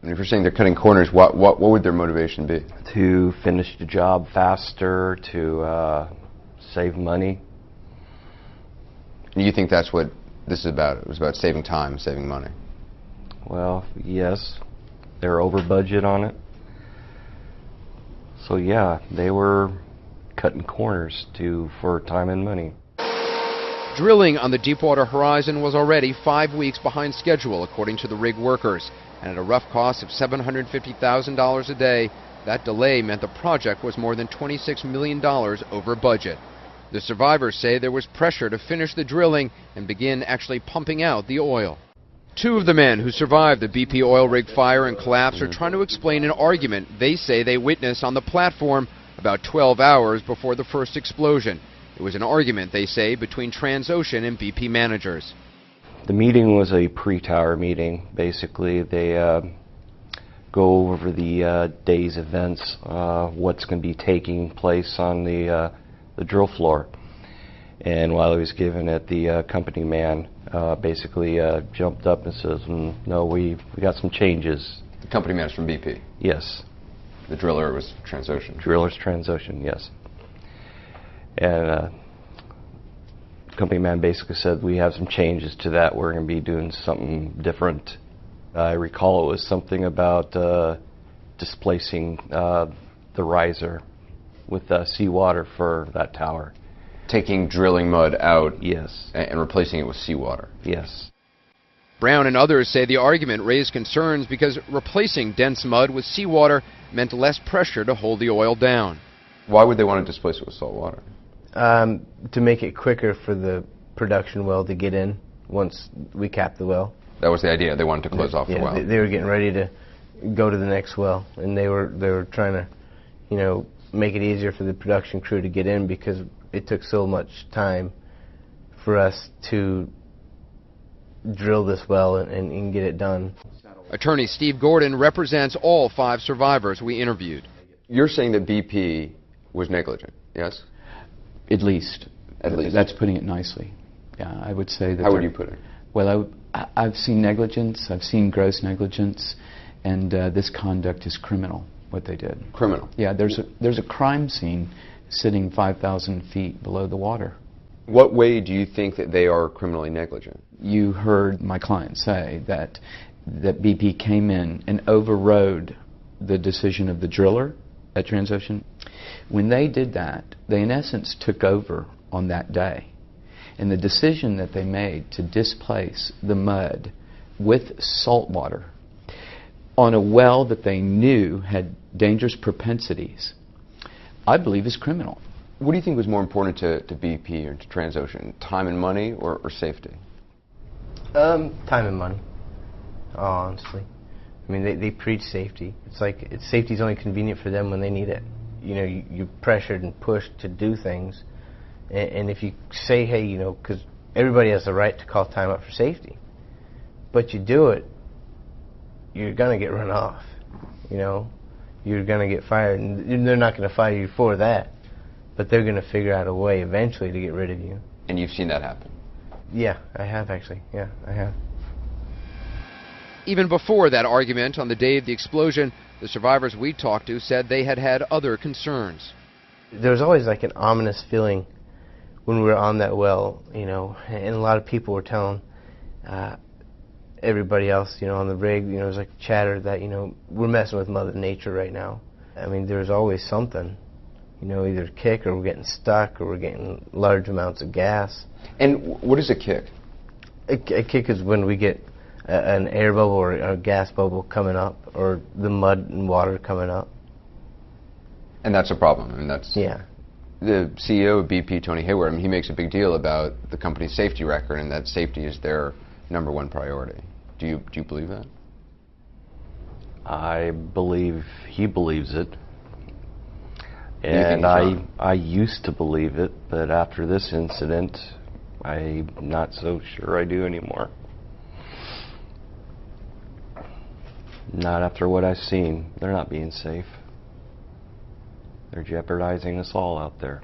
And if you're saying they're cutting corners, what would their motivation be? To finish the job faster, to save money. And you think that's what this is about? It was about saving time, saving money. Well, yes, they're over budget on it. So yeah, they were cutting corners for time and money. Drilling on the Deepwater Horizon was already 5 weeks behind schedule, according to the rig workers. And at a rough cost of $750,000 a day, that delay meant the project was more than $26 million over budget. The survivors say there was pressure to finish the drilling and begin actually pumping out the oil. Two of the men who survived the BP oil rig fire and collapse are trying to explain an argument they say they witnessed on the platform about 12 hours before the first explosion. It was an argument, they say, between Transocean and BP managers. The meeting was a pre-tower meeting. Basically, they go over the day's events, what's going to be taking place on the drill floor. And while he was giving it, the company man basically jumped up and says, no, we got some changes. The company man is from BP? Yes. The driller was Transocean? Driller's Transocean, yes. And company man basically said, we have some changes to that. We're going to be doing something different. I recall it was something about displacing the riser with seawater for that tower. Taking drilling mud out, yes, and replacing it with seawater. Yes. Brown and others say the argument raised concerns because replacing dense mud with seawater meant less pressure to hold the oil down. Why would they want to displace it with salt water? To make it quicker for the production well to get in once we cap the well. That was the idea. They wanted to close off the well. They were getting ready to go to the next well, and they were trying to, make it easier for the production crew to get in because it took so much time for us to drill this well and get it done. Attorney Steve Gordon represents all 5 survivors we interviewed. You're saying that BP was negligent, yes? At least. At least. That's putting it nicely. Yeah, I would say that. How would you put it? Well, I've seen negligence, I've seen gross negligence, and this conduct is criminal, what they did. Criminal? Yeah, there's a crime scene sitting 5,000 feet below the water. What way do you think that they are criminally negligent? You heard my client say that BP came in and overrode the decision of the driller at Transocean. When they did that, they in essence took over on that day. And the decision that they made to displace the mud with salt water on a well that they knew had dangerous propensities, I believe is criminal. What do you think was more important to BP or to Transocean, time and money or safety? Time and money, honestly. I mean, they preach safety. It's like safety's only convenient for them when they need it. You're pressured and pushed to do things. And if you say, hey, because everybody has the right to call time up for safety, but you do it, you're going to get run off. You're going to get fired. And they're not going to fire you for that, but they're going to figure out a way eventually to get rid of you. And you've seen that happen? Yeah, I have actually. Yeah, I have. Even before that argument on the day of the explosion, the survivors we talked to said they had had other concerns. There was always like an ominous feeling when we were on that well, and a lot of people were telling everybody else, on the rig, it was like chatter that, we're messing with Mother Nature right now. I mean, there's always something, either kick or we're getting stuck or we're getting large amounts of gas. And what is a kick? A kick is when we get an air bubble or a gas bubble coming up or the mud and water coming up. And that's a problem. I mean, that's... Yeah. The CEO of BP, Tony Hayward, he makes a big deal about the company's safety record and that safety is their #1 priority. Do you believe that? I believe he believes it. And I used to believe it, but after this incident, I'm not so sure I do anymore. Not after what I've seen. They're not being safe. They're jeopardizing us all out there.